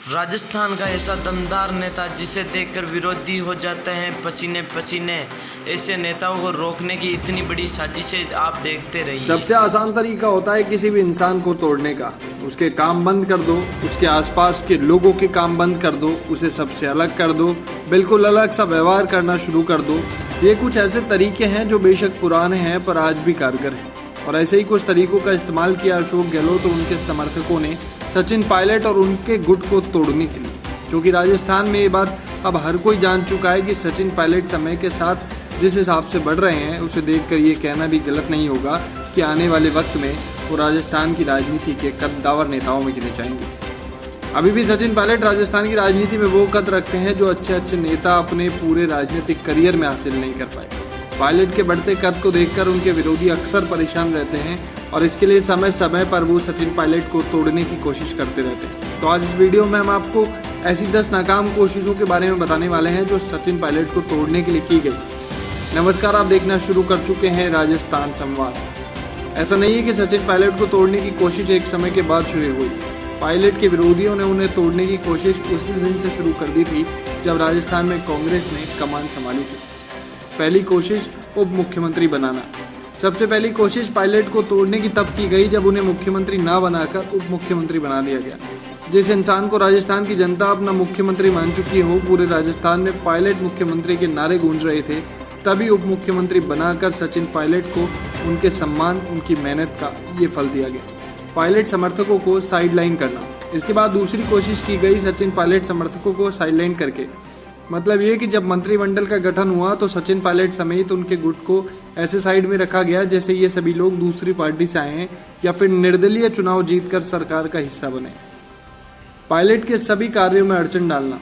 राजस्थान का ऐसा दमदार नेता जिसे देखकर विरोधी हो जाते हैं पसीने पसीने, ऐसे नेताओं को रोकने की इतनी बड़ी साजिशें आप देखते रहिए। सबसे आसान तरीका होता है किसी भी इंसान को तोड़ने का। उसके काम बंद कर दो, उसके आसपास के लोगों के काम बंद कर दो, उसे सबसे अलग कर दो, बिल्कुल अलग सा व्यवहार करना शुरू कर दो। ये कुछ ऐसे तरीके हैं जो बेशक पुराने हैं पर आज भी कारगर हैं। और ऐसे ही कुछ तरीकों का इस्तेमाल किया अशोक गहलोत और उनके समर्थकों ने सचिन पायलट और उनके गुट को तोड़ने के लिए, क्योंकि राजस्थान में ये बात अब हर कोई जान चुका है कि सचिन पायलट समय के साथ जिस हिसाब से बढ़ रहे हैं उसे देखकर ये कहना भी गलत नहीं होगा कि आने वाले वक्त में वो राजस्थान की राजनीति के कद्दावर नेताओं में गिने जाएंगे। अभी भी सचिन पायलट राजस्थान की राजनीति में वो कद रखते हैं जो अच्छे अच्छे नेता अपने पूरे राजनीतिक करियर में हासिल नहीं कर पाए। पायलट के बढ़ते कद को देखकर उनके विरोधी अक्सर परेशान रहते हैं और इसके लिए समय समय पर वो सचिन पायलट को तोड़ने की कोशिश करते रहते हैं। तो आज इस वीडियो में हम आपको ऐसी 10 नाकाम कोशिशों के बारे में बताने वाले हैं जो सचिन पायलट को तोड़ने के लिए की गई। नमस्कार, आप देखना शुरू कर चुके हैं राजस्थान संवाद। ऐसा नहीं है कि सचिन पायलट को तोड़ने की कोशिश एक समय के बाद शुरू हुई। पायलट के विरोधियों ने उन्हें तोड़ने की कोशिश उसी दिन से शुरू कर दी थी जब राजस्थान में कांग्रेस ने कमान संभाली थी। पहली कोशिश उप मुख्यमंत्री बनाना। सबसे पहली कोशिश पायलट को तोड़ने की तब की गई जब उन्हें मुख्यमंत्री ना बनाकर उप मुख्यमंत्री बना दिया गया। जिस इंसान को राजस्थान की जनता अपना मुख्यमंत्री मान चुकी हो, पूरे राजस्थान में पायलट मुख्यमंत्री के नारे गूंज रहे थे, तभी उप मुख्यमंत्री बनाकर सचिन पायलट को उनके सम्मान, उनकी मेहनत का ये फल दिया गया। पायलट समर्थकों को साइडलाइन करना। इसके बाद दूसरी कोशिश की गई सचिन पायलट समर्थकों को साइडलाइन करके। मतलब ये कि जब मंत्रिमंडल का गठन हुआ तो सचिन पायलट समेत उनके गुट को ऐसे साइड में रखा गया जैसे ये सभी लोग दूसरी पार्टी से आए हैं या फिर निर्दलीय चुनाव जीतकर सरकार का हिस्सा बने। पायलट के सभी कार्यों में अड़चन डालना।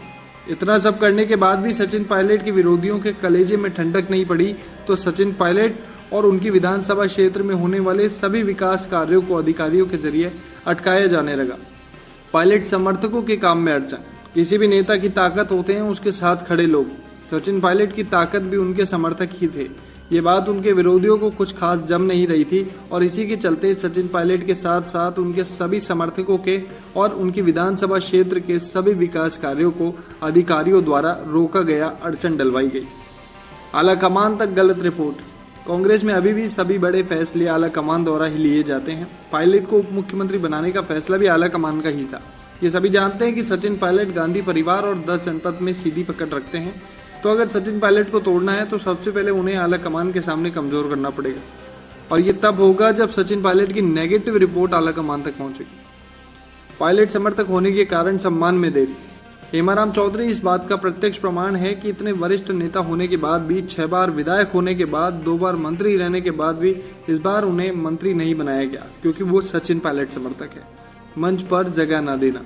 इतना सब करने के बाद भी सचिन पायलट के विरोधियों के कलेजे में ठंडक नहीं पड़ी तो सचिन पायलट और उनकी विधानसभा क्षेत्र में होने वाले सभी विकास कार्यों को अधिकारियों के जरिए अटकाया जाने लगा। पायलट समर्थकों के काम में अड़चन। किसी भी नेता की ताकत होते हैं उसके साथ खड़े लोग। सचिन पायलट की ताकत भी उनके समर्थक ही थे। ये बात उनके विरोधियों को कुछ खास जम नहीं रही थी और इसी के चलते सचिन पायलट के साथ साथ उनके सभी समर्थकों के और उनकी विधानसभा क्षेत्र के सभी विकास कार्यों को अधिकारियों द्वारा रोका गया, अड़चन डलवाई गई। आला कमान तक गलत रिपोर्ट। कांग्रेस में अभी भी सभी बड़े फैसले आला कमान द्वारा ही लिए जाते हैं। पायलट को उप मुख्यमंत्री बनाने का फैसला भी आला कमान का ही था। ये सभी जानते हैं कि सचिन पायलट गांधी परिवार और 10 जनपद में सीधी पकड़ रखते हैं, तो अगर सचिन पायलट को तोड़ना है तो सबसे पहले उन्हें आला कमान के सामने कमजोर करना पड़ेगा और ये तब होगा जब सचिन पायलट की नेगेटिव रिपोर्ट आला कमान तक पहुंचेगी। पायलट समर्थक होने के कारण सम्मान में देरी। हेमाराम चौधरी इस बात का प्रत्यक्ष प्रमाण है कि इतने वरिष्ठ नेता होने के बाद भी, 6 बार विधायक होने के बाद, 2 बार मंत्री रहने के बाद भी इस बार उन्हें मंत्री नहीं बनाया गया क्योंकि वो सचिन पायलट समर्थक है। मंच पर जगह न देना।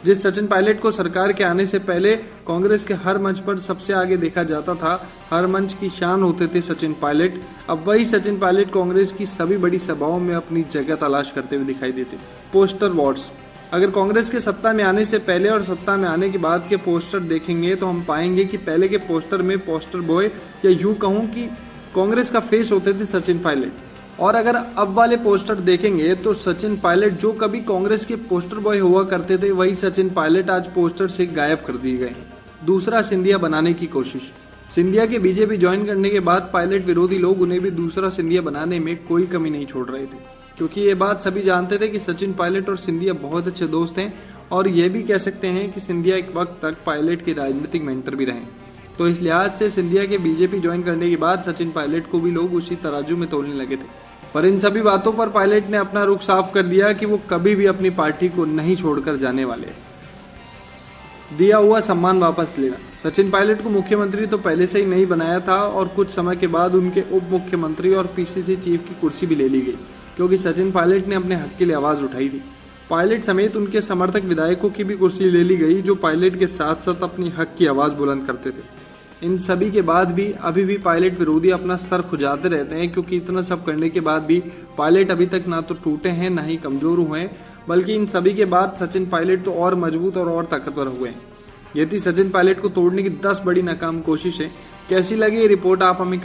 जिस सचिन पायलट को सरकार के आने से पहले कांग्रेस के हर मंच पर सबसे आगे देखा जाता था, हर मंच की शान होते थे सचिन पायलट, अब वही सचिन पायलट कांग्रेस की सभी बड़ी सभाओं में अपनी जगह तलाश करते हुए दिखाई देते। Poster Wars. अगर कांग्रेस के सत्ता में आने से पहले और सत्ता में आने के बाद के पोस्टर देखेंगे तो हम पाएंगे कि पहले के पोस्टर में पोस्टर बॉय या यूं कहूं कि कांग्रेस का फेस होते थे सचिन पायलट, और अगर अब वाले पोस्टर देखेंगे तो सचिन पायलट जो कभी कांग्रेस के पोस्टर बॉय हुआ करते थे वही सचिन पायलट आज पोस्टर से गायब कर दिए गए। दूसरा सिंधिया बनाने की कोशिश। सिंधिया के बीजेपी ज्वाइन करने के बाद पायलट विरोधी लोग उन्हें भी दूसरा सिंधिया बनाने में कोई कमी नहीं छोड़ रहे थे, क्योंकि ये बात सभी जानते थे कि सचिन पायलट और सिंधिया बहुत अच्छे दोस्त हैं और ये भी कह सकते हैं कि सिंधिया एक वक्त तक पायलट के राजनीतिक मेंटर भी रहे। तो इस लिहाज से सिंधिया के बीजेपी ज्वाइन करने के बाद सचिन पायलट को भी लोग उसी तराजू में तोलने लगे थे। पर इन सभी बातों पर पायलट ने अपना रुख साफ कर दिया कि वो कभी भी अपनी पार्टी को नहीं छोड़कर जाने वाले। दिया हुआ सम्मान वापस लेना। सचिन पायलट को मुख्यमंत्री तो पहले से ही नहीं बनाया था और कुछ समय के बाद उनके उप मुख्यमंत्री और पीसीसी चीफ की कुर्सी भी ले ली गई क्योंकि सचिन पायलट ने अपने हक के लिए आवाज उठाई थी। पायलट समेत उनके समर्थक विधायकों की भी कुर्सी ले ली गई जो पायलट के साथ साथ अपनी हक की आवाज बुलंद करते थे। इन सभी के बाद भी अभी भी पायलट विरोधी अपना सर खुजाते रहते हैं क्योंकि इतना सब करने के बाद भी पायलट अभी तक ना तो टूटे हैं ना ही कमजोर हुए हैं, बल्कि इन सभी के बाद सचिन पायलट तो और मजबूत और ताकतवर हुए हैं। ये थी सचिन पायलट को तोड़ने की 10 बड़ी नाकाम कोशिशें। कैसी लगी ये रिपोर्ट आप हमें